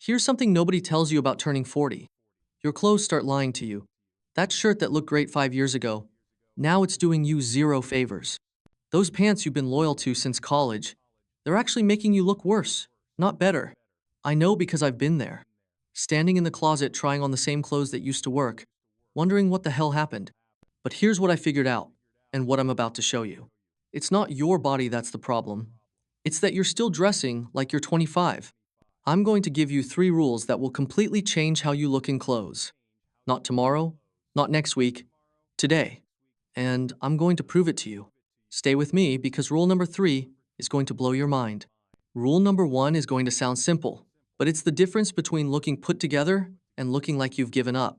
Here's something nobody tells you about turning 40. Your clothes start lying to you. That shirt that looked great 5 years ago, now it's doing you zero favors. Those pants you've been loyal to since college, they're actually making you look worse, not better. I know because I've been there. Standing in the closet trying on the same clothes that used to work, wondering what the hell happened. But here's what I figured out, and what I'm about to show you. It's not your body that's the problem. It's that you're still dressing like you're 25. I'm going to give you 3 rules that will completely change how you look in clothes. Not tomorrow, not next week, today. And I'm going to prove it to you. Stay with me because rule number 3 is going to blow your mind. Rule number 1 is going to sound simple, but it's the difference between looking put together and looking like you've given up.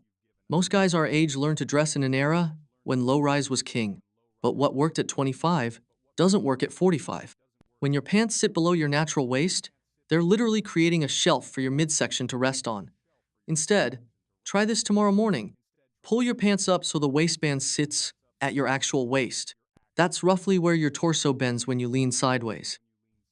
Most guys our age learned to dress in an era when low-rise was king. But what worked at 25 doesn't work at 45. When your pants sit below your natural waist, they're literally creating a shelf for your midsection to rest on. Instead, try this tomorrow morning. Pull your pants up so the waistband sits at your actual waist. That's roughly where your torso bends when you lean sideways.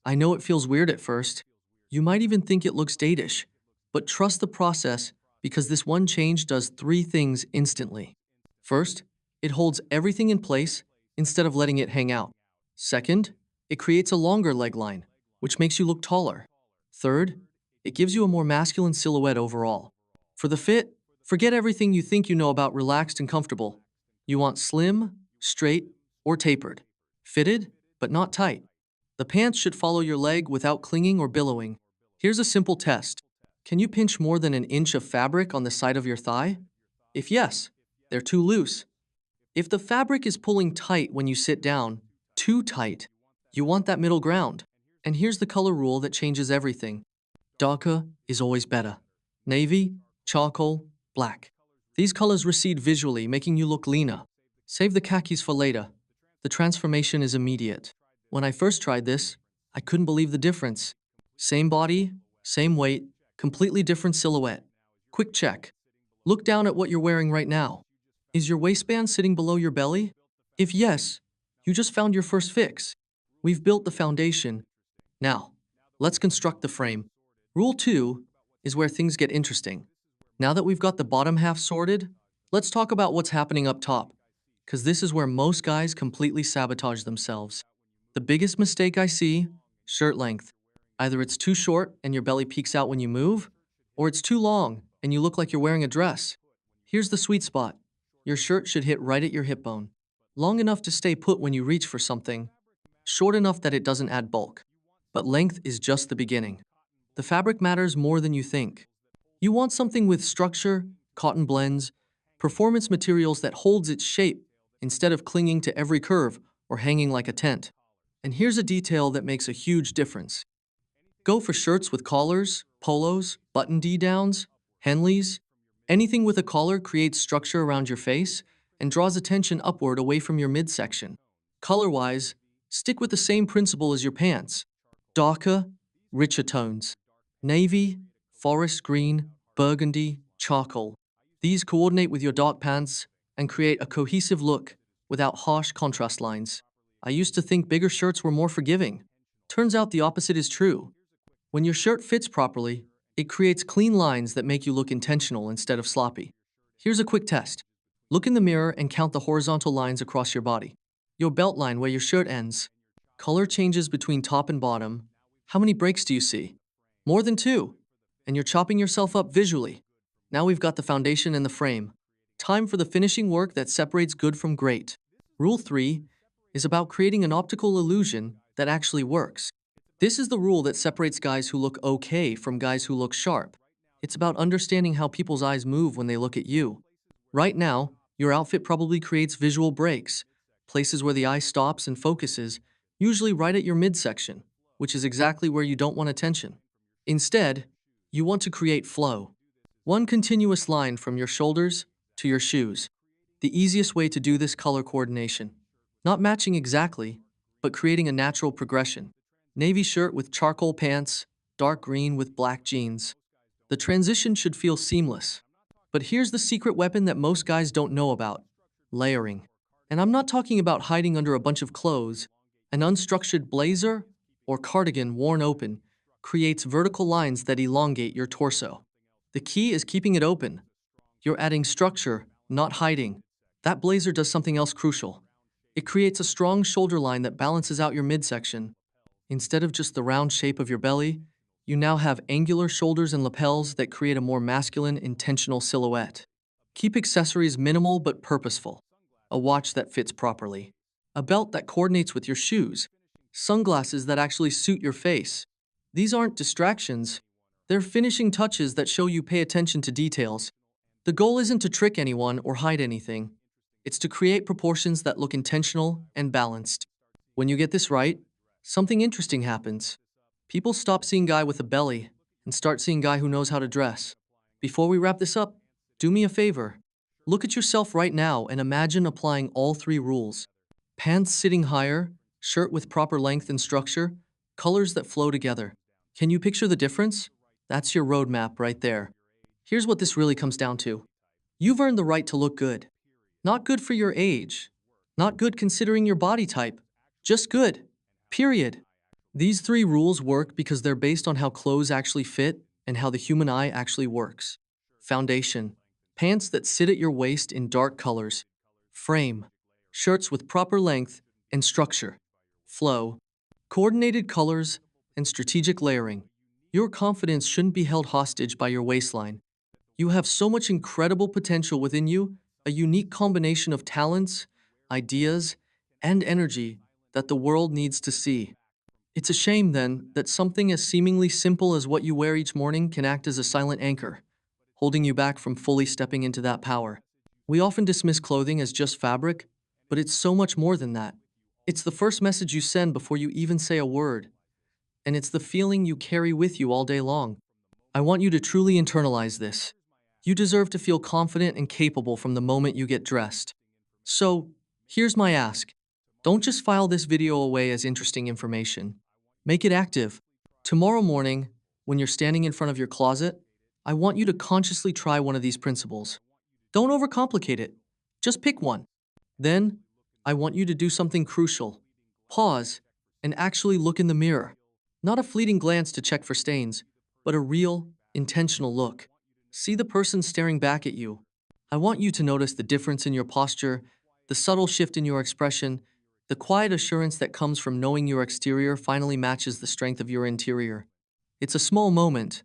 I know it feels weird at first. You might even think it looks datish, but trust the process because this one change does 3 things instantly. First, it holds everything in place instead of letting it hang out. Second, it creates a longer leg line, which makes you look taller. Third, it gives you a more masculine silhouette overall. For the fit, forget everything you think you know about relaxed and comfortable. You want slim, straight, or tapered. Fitted, but not tight. The pants should follow your leg without clinging or billowing. Here's a simple test. Can you pinch more than an inch of fabric on the side of your thigh? If yes, they're too loose. If the fabric is pulling tight when you sit down, too tight, you want that middle ground. And here's the color rule that changes everything. Darker is always better. Navy, charcoal, black. These colors recede visually, making you look leaner. Save the khakis for later. The transformation is immediate. When I first tried this, I couldn't believe the difference. Same body, same weight, completely different silhouette. Quick check. Look down at what you're wearing right now. Is your waistband sitting below your belly? If yes, you just found your first fix. We've built the foundation. Now, let's construct the frame. Rule 2 is where things get interesting. Now that we've got the bottom half sorted, let's talk about what's happening up top, because this is where most guys completely sabotage themselves. The biggest mistake I see, shirt length. Either it's too short and your belly peeks out when you move, or it's too long and you look like you're wearing a dress. Here's the sweet spot. Your shirt should hit right at your hip bone. Long enough to stay put when you reach for something. Short enough that it doesn't add bulk. But length is just the beginning. The fabric matters more than you think. You want something with structure, cotton blends, performance materials that holds its shape instead of clinging to every curve or hanging like a tent. And here's a detail that makes a huge difference. Go for shirts with collars, polos, button D-downs, Henleys. Anything with a collar creates structure around your face and draws attention upward away from your midsection. Color-wise, stick with the same principle as your pants. Darker, richer tones. Navy, forest green, burgundy, charcoal. These coordinate with your dark pants and create a cohesive look without harsh contrast lines. I used to think bigger shirts were more forgiving. Turns out the opposite is true. When your shirt fits properly, it creates clean lines that make you look intentional instead of sloppy. Here's a quick test. Look in the mirror and count the horizontal lines across your body. Your belt line where your shirt ends. Color changes between top and bottom. How many breaks do you see? More than 2. And you're chopping yourself up visually. Now we've got the foundation and the frame. Time for the finishing work that separates good from great. Rule 3 is about creating an optical illusion that actually works. This is the rule that separates guys who look okay from guys who look sharp. It's about understanding how people's eyes move when they look at you. Right now, your outfit probably creates visual breaks, places where the eye stops and focuses, usually right at your midsection, which is exactly where you don't want attention. Instead, you want to create flow. One continuous line from your shoulders to your shoes. The easiest way to do this color coordination. Not matching exactly, but creating a natural progression. Navy shirt with charcoal pants, dark green with black jeans. The transition should feel seamless. But here's the secret weapon that most guys don't know about. Layering. And I'm not talking about hiding under a bunch of clothes. An unstructured blazer or cardigan worn open creates vertical lines that elongate your torso. The key is keeping it open. You're adding structure, not hiding. That blazer does something else crucial. It creates a strong shoulder line that balances out your midsection. Instead of just the round shape of your belly, you now have angular shoulders and lapels that create a more masculine, intentional silhouette. Keep accessories minimal but purposeful. A watch that fits properly. A belt that coordinates with your shoes. Sunglasses that actually suit your face. These aren't distractions. They're finishing touches that show you pay attention to details. The goal isn't to trick anyone or hide anything. It's to create proportions that look intentional and balanced. When you get this right, something interesting happens. People stop seeing guy with a belly and start seeing guy who knows how to dress. Before we wrap this up, do me a favor. Look at yourself right now and imagine applying all three rules. Pants sitting higher, shirt with proper length and structure, colors that flow together. Can you picture the difference? That's your roadmap right there. Here's what this really comes down to. You've earned the right to look good. Not good for your age. Not good considering your body type. Just good. Period. These three rules work because they're based on how clothes actually fit and how the human eye actually works. Foundation. Pants that sit at your waist in dark colors. Frame. Shirts with proper length and structure. Flow. Coordinated colors and strategic layering. Your confidence shouldn't be held hostage by your waistline. You have so much incredible potential within you, a unique combination of talents, ideas, and energy that the world needs to see. It's a shame, then, that something as seemingly simple as what you wear each morning can act as a silent anchor, holding you back from fully stepping into that power. We often dismiss clothing as just fabric, but it's so much more than that. It's the first message you send before you even say a word, and it's the feeling you carry with you all day long. I want you to truly internalize this. You deserve to feel confident and capable from the moment you get dressed. So, here's my ask. Don't just file this video away as interesting information. Make it active. Tomorrow morning, when you're standing in front of your closet, I want you to consciously try one of these principles. Don't overcomplicate it. Just pick one. Then, I want you to do something crucial. Pause and actually look in the mirror. Not a fleeting glance to check for stains, but a real, intentional look. See the person staring back at you. I want you to notice the difference in your posture, the subtle shift in your expression, the quiet assurance that comes from knowing your exterior finally matches the strength of your interior. It's a small moment,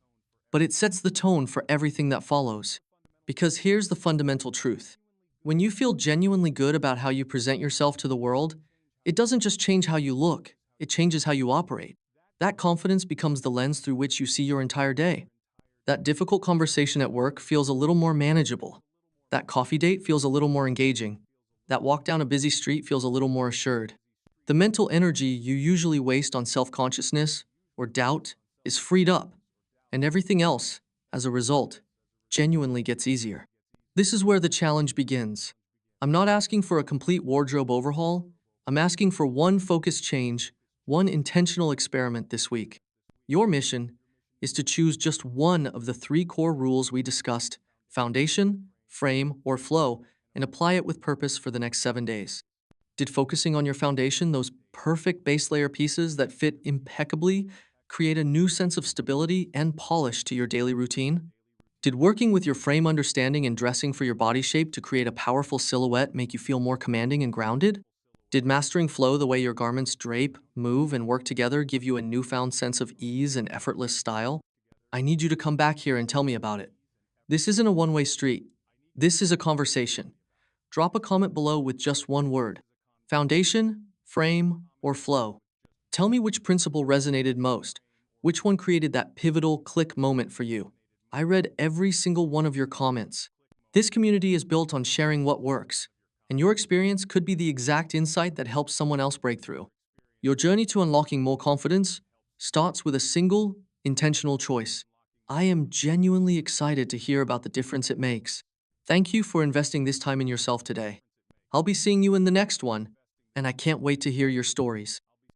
but it sets the tone for everything that follows. Because here's the fundamental truth. When you feel genuinely good about how you present yourself to the world, it doesn't just change how you look, it changes how you operate. That confidence becomes the lens through which you see your entire day. That difficult conversation at work feels a little more manageable. That coffee date feels a little more engaging. That walk down a busy street feels a little more assured. The mental energy you usually waste on self-consciousness or doubt is freed up, and everything else, as a result, genuinely gets easier. This is where the challenge begins. I'm not asking for a complete wardrobe overhaul. I'm asking for one focused change, one intentional experiment this week. Your mission is to choose just one of the three core rules we discussed: foundation, frame, or flow, and apply it with purpose for the next 7 days. Did focusing on your foundation, those perfect base layer pieces that fit impeccably, create a new sense of stability and polish to your daily routine? Did working with your frame understanding and dressing for your body shape to create a powerful silhouette make you feel more commanding and grounded? Did mastering flow, the way your garments drape, move, and work together, give you a newfound sense of ease and effortless style? I need you to come back here and tell me about it. This isn't a one-way street. This is a conversation. Drop a comment below with just one word: foundation, frame, or flow. Tell me which principle resonated most, which one created that pivotal click moment for you. I read every single one of your comments. This community is built on sharing what works, and your experience could be the exact insight that helps someone else break through. Your journey to unlocking more confidence starts with a single, intentional choice. I am genuinely excited to hear about the difference it makes. Thank you for investing this time in yourself today. I'll be seeing you in the next one, and I can't wait to hear your stories.